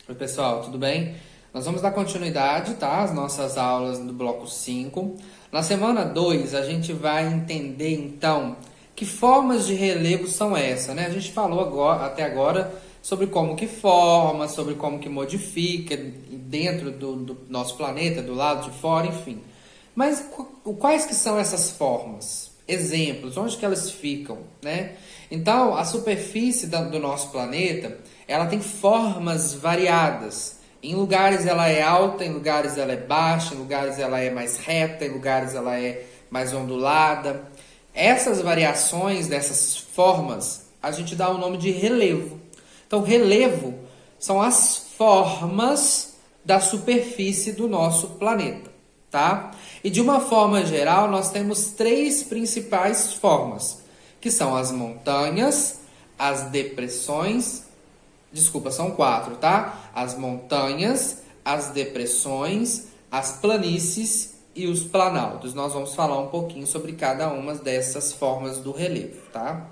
Oi, pessoal, tudo bem? Nós vamos dar continuidade, tá? Às nossas aulas do bloco 5. Na semana 2, a gente vai entender, então, que formas de relevo são essas, né? A gente falou até agora sobre como que forma, sobre como que modifica dentro do nosso planeta, do lado de fora, enfim. Mas quais que são essas formas? Exemplos, onde que elas ficam, né? Então, a superfície do nosso planeta, ela tem formas variadas. Em lugares ela é alta, em lugares ela é baixa, em lugares ela é mais reta, em lugares ela é mais ondulada. Essas variações dessas formas, a gente dá o nome de relevo. Então, relevo são as formas da superfície do nosso planeta, tá? E de uma forma geral, nós temos três principais formas, que são as montanhas, as depressões, são quatro, tá? As montanhas, as depressões, as planícies e os planaltos. Nós vamos falar um pouquinho sobre cada uma dessas formas do relevo, tá?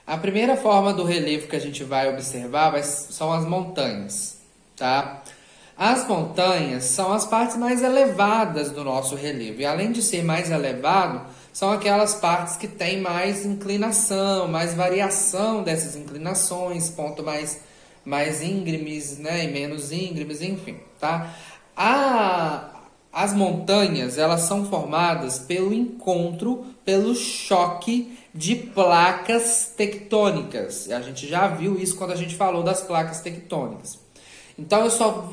A primeira forma do relevo que a gente vai observar são as montanhas, tá? As montanhas são as partes mais elevadas do nosso relevo. E além de ser mais elevado, são aquelas partes que têm mais inclinação, mais variação dessas inclinações, ponto mais íngremes, né, e menos íngremes, enfim, tá? As montanhas, elas são formadas pelo choque de placas tectônicas. A gente já viu isso quando a gente falou das placas tectônicas. Então,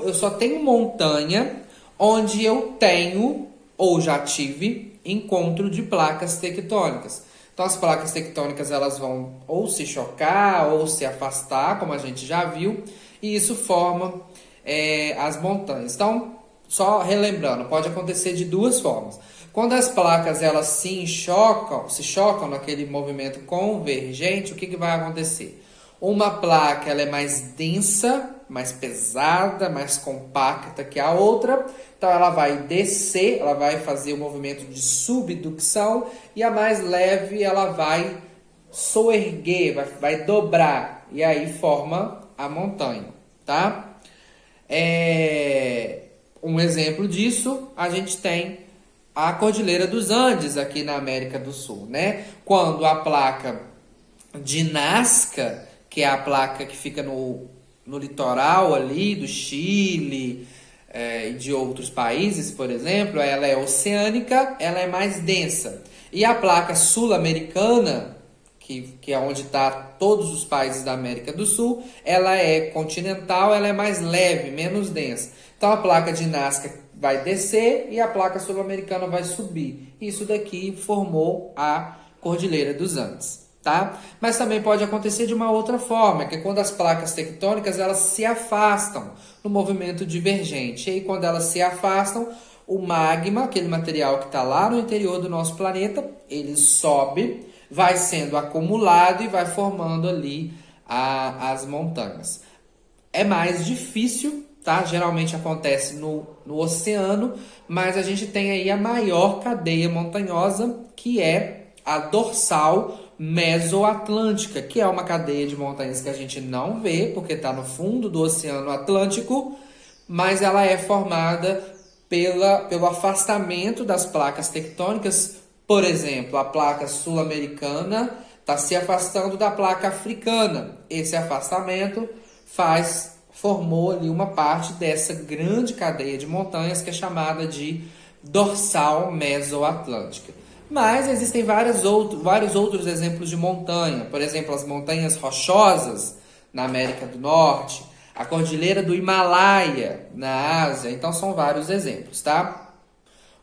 eu só tenho montanha onde eu tenho, ou já tive, encontro de placas tectônicas. Então, as placas tectônicas elas vão ou se chocar ou se afastar, como a gente já viu, e isso forma as montanhas. Então, só relembrando, pode acontecer de duas formas. Quando as placas elas se chocam naquele movimento convergente, o que vai acontecer? Uma placa ela é mais densa, mais pesada, mais compacta que a outra. Então ela vai descer, ela vai fazer o movimento de subducção, e a mais leve ela vai soerguer, vai dobrar, e aí forma a montanha, tá? Um exemplo disso, a gente tem a Cordilheira dos Andes aqui na América do Sul, né? Quando a placa de Nazca, que é a placa que fica no litoral ali do Chile e de outros países, por exemplo, ela é oceânica, ela é mais densa. E a placa sul-americana, que é onde está todos os países da América do Sul, ela é continental, ela é mais leve, menos densa. Então a placa de Nazca vai descer e a placa sul-americana vai subir. Isso daqui formou a Cordilheira dos Andes, tá? Mas também pode acontecer de uma outra forma, que é quando as placas tectônicas elas se afastam no movimento divergente. E aí, quando elas se afastam, o magma, aquele material que está lá no interior do nosso planeta, ele sobe, vai sendo acumulado e vai formando ali as montanhas. É mais difícil, tá? Geralmente acontece no oceano, mas a gente tem aí a maior cadeia montanhosa, que é a dorsal mesoatlântica, que é uma cadeia de montanhas que a gente não vê, porque está no fundo do Oceano Atlântico, mas ela é formada pelo afastamento das placas tectônicas. Por exemplo, a placa sul-americana está se afastando da placa africana. Esse afastamento formou ali uma parte dessa grande cadeia de montanhas que é chamada de dorsal mesoatlântica. Mas existem vários outros exemplos de montanha. Por exemplo, as montanhas rochosas na América do Norte, a Cordilheira do Himalaia na Ásia. Então, são vários exemplos, tá?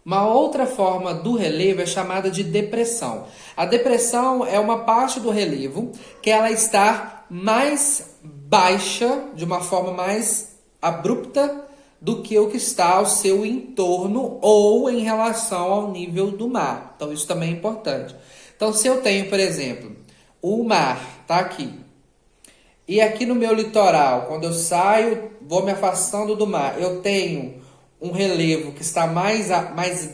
Uma outra forma do relevo é chamada de depressão. A depressão é uma parte do relevo que ela está mais baixa, de uma forma mais abrupta, do que o que está ao seu entorno ou em relação ao nível do mar. Então, isso também é importante. Então, se eu tenho, por exemplo, o mar está aqui, e aqui no meu litoral, quando eu saio, vou me afastando do mar, eu tenho um relevo que está mais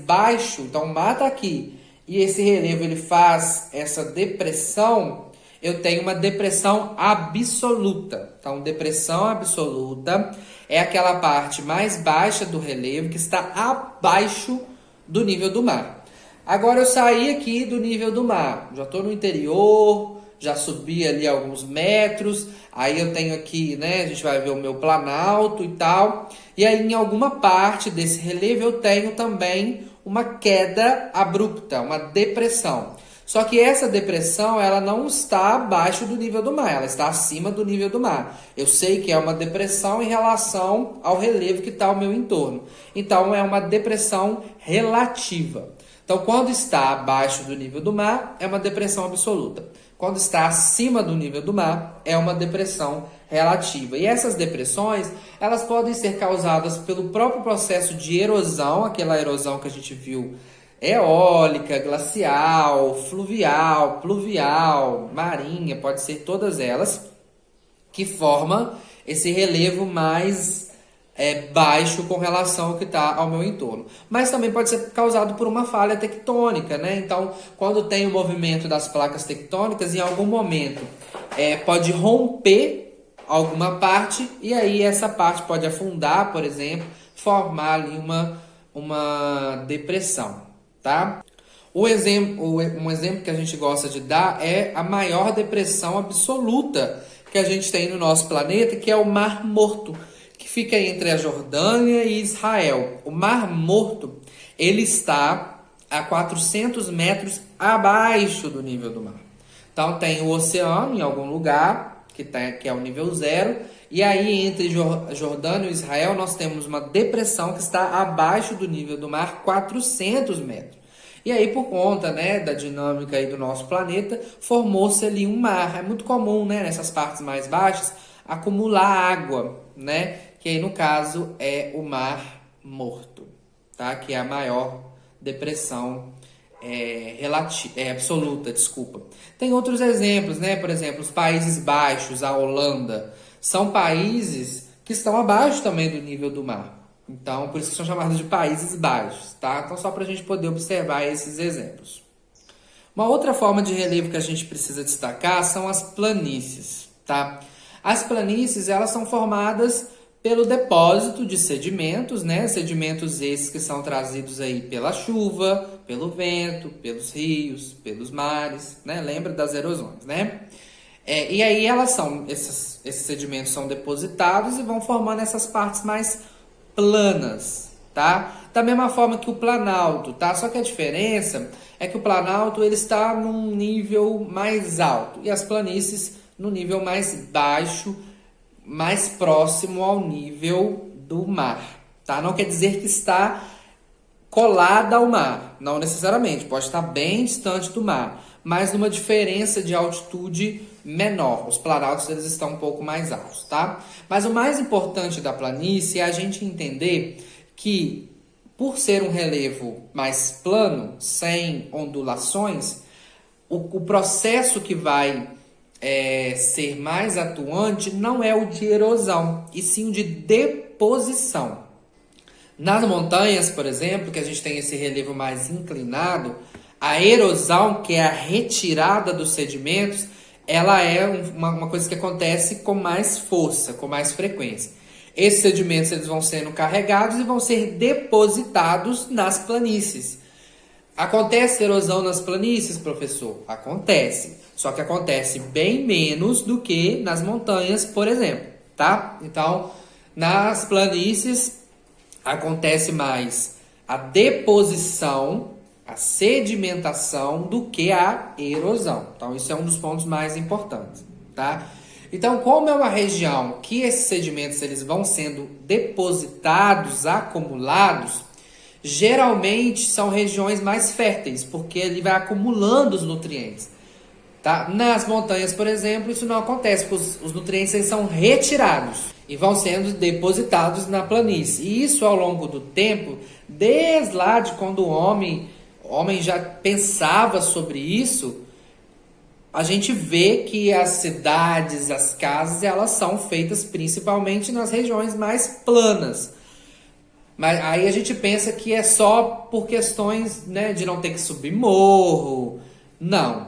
baixo, então o mar está aqui, e esse relevo ele faz essa depressão, eu tenho uma depressão absoluta. Então, depressão absoluta é aquela parte mais baixa do relevo que está abaixo do nível do mar. Agora eu saí aqui do nível do mar, já estou no interior, já subi ali alguns metros, aí eu tenho aqui, né, a gente vai ver o meu planalto e tal, e aí em alguma parte desse relevo eu tenho também uma queda abrupta, uma depressão. Só que essa depressão, ela não está abaixo do nível do mar, ela está acima do nível do mar. Eu sei que é uma depressão em relação ao relevo que está ao meu entorno. Então, é uma depressão relativa. Então, quando está abaixo do nível do mar, é uma depressão absoluta. Quando está acima do nível do mar, é uma depressão relativa. E essas depressões, elas podem ser causadas pelo próprio processo de erosão, aquela erosão que a gente viu, eólica, glacial, fluvial, pluvial, marinha, pode ser todas elas, que forma esse relevo mais baixo com relação ao que está ao meu entorno. Mas também pode ser causado por uma falha tectônica, né? Então, quando tem o movimento das placas tectônicas, em algum momento pode romper alguma parte, e aí essa parte pode afundar, por exemplo, formar ali uma depressão, tá? Um exemplo que a gente gosta de dar é a maior depressão absoluta que a gente tem no nosso planeta, que é o Mar Morto, que fica entre a Jordânia e Israel. O Mar Morto, ele está a 400 metros abaixo do nível do mar. Então tem o oceano em algum lugar, que é o nível zero, e aí entre Jordânia e Israel nós temos uma depressão que está abaixo do nível do mar, 400 metros. E aí, por conta, né, da dinâmica aí do nosso planeta, formou-se ali um mar. É muito comum, né, nessas partes mais baixas, acumular água, né? Que aí, no caso, é o Mar Morto, tá? Que é a maior depressão absoluta, desculpa. Tem outros exemplos, né? Por exemplo, os Países Baixos, a Holanda, são países que estão abaixo também do nível do mar. Então, por isso que são chamados de Países Baixos, tá? Então, só para a gente poder observar esses exemplos. Uma outra forma de relevo que a gente precisa destacar são as planícies, tá? As planícies, elas são formadas pelo depósito de sedimentos, né? Sedimentos esses que são trazidos aí pela chuva, pelo vento, pelos rios, pelos mares, né? Lembra das erosões, né? E aí esses sedimentos são depositados e vão formando essas partes mais planas, tá? Da mesma forma que o planalto, tá? Só que a diferença é que o planalto ele está num nível mais alto e as planícies no nível mais baixo, mais próximo ao nível do mar, tá? Não quer dizer que está colada ao mar, não necessariamente, pode estar bem distante do mar, mas numa diferença de altitude menor. Os planaltos eles estão um pouco mais altos, tá? Mas o mais importante da planície é a gente entender que, por ser um relevo mais plano, sem ondulações, o processo que vai ser mais atuante não é o de erosão, e sim o de deposição. Nas montanhas, por exemplo, que a gente tem esse relevo mais inclinado, a erosão, que é a retirada dos sedimentos, ela é uma coisa que acontece com mais força, com mais frequência. Esses sedimentos eles vão sendo carregados e vão ser depositados nas planícies. Acontece erosão nas planícies, professor? Acontece. Só que acontece bem menos do que nas montanhas, por exemplo, tá? Então, nas planícies acontece mais a deposição, a sedimentação do que a erosão. Então, isso é um dos pontos mais importantes, tá? Então, como é uma região que esses sedimentos eles vão sendo depositados, acumulados, geralmente são regiões mais férteis, porque ele vai acumulando os nutrientes, tá? Nas montanhas, por exemplo, isso não acontece, porque os nutrientes eles são retirados e vão sendo depositados na planície. E isso, ao longo do tempo, desde lá de quando o homem já pensava sobre isso, a gente vê que as cidades, as casas, elas são feitas principalmente nas regiões mais planas. Mas aí a gente pensa que é só por questões, né, de não ter que subir morro. Não.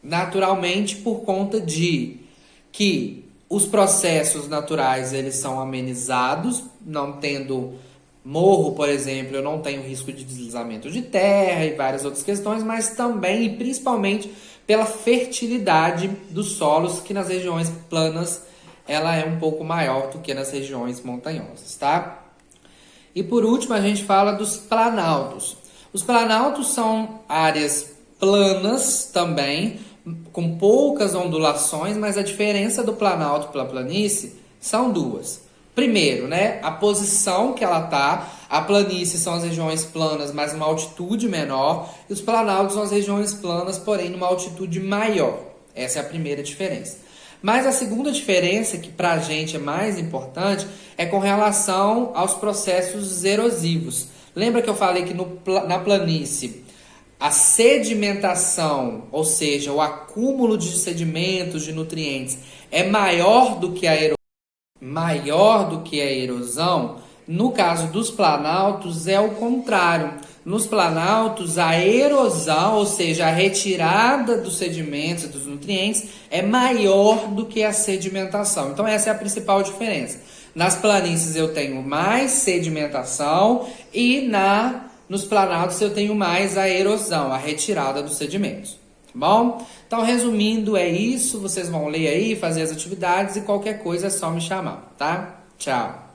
naturalmente por conta de que os processos naturais eles são amenizados, não tendo morro, por exemplo, eu não tenho risco de deslizamento de terra e várias outras questões, mas também e principalmente pela fertilidade dos solos, que nas regiões planas ela é um pouco maior do que nas regiões montanhosas, tá? E por último a gente fala dos planaltos. Os planaltos são áreas planas também, com poucas ondulações, mas a diferença do planalto para a planície são duas. Primeiro, né, a posição que ela tá. A planície são as regiões planas, mas numa altitude menor, e os planaltos são as regiões planas, porém numa altitude maior. Essa é a primeira diferença. Mas a segunda diferença, que para a gente é mais importante, é com relação aos processos erosivos. Lembra que eu falei que na planície a sedimentação, ou seja, o acúmulo de sedimentos, de nutrientes, é maior do que a erosão? No caso dos planaltos é o contrário. Nos planaltos a erosão, ou seja, a retirada dos sedimentos e dos nutrientes é maior do que a sedimentação. Então essa é a principal diferença. Nas planícies eu tenho mais sedimentação e nos planaltos eu tenho mais a erosão, a retirada dos sedimentos. Tá bom? Então, resumindo, é isso. Vocês vão ler aí, fazer as atividades e qualquer coisa é só me chamar, tá? Tchau!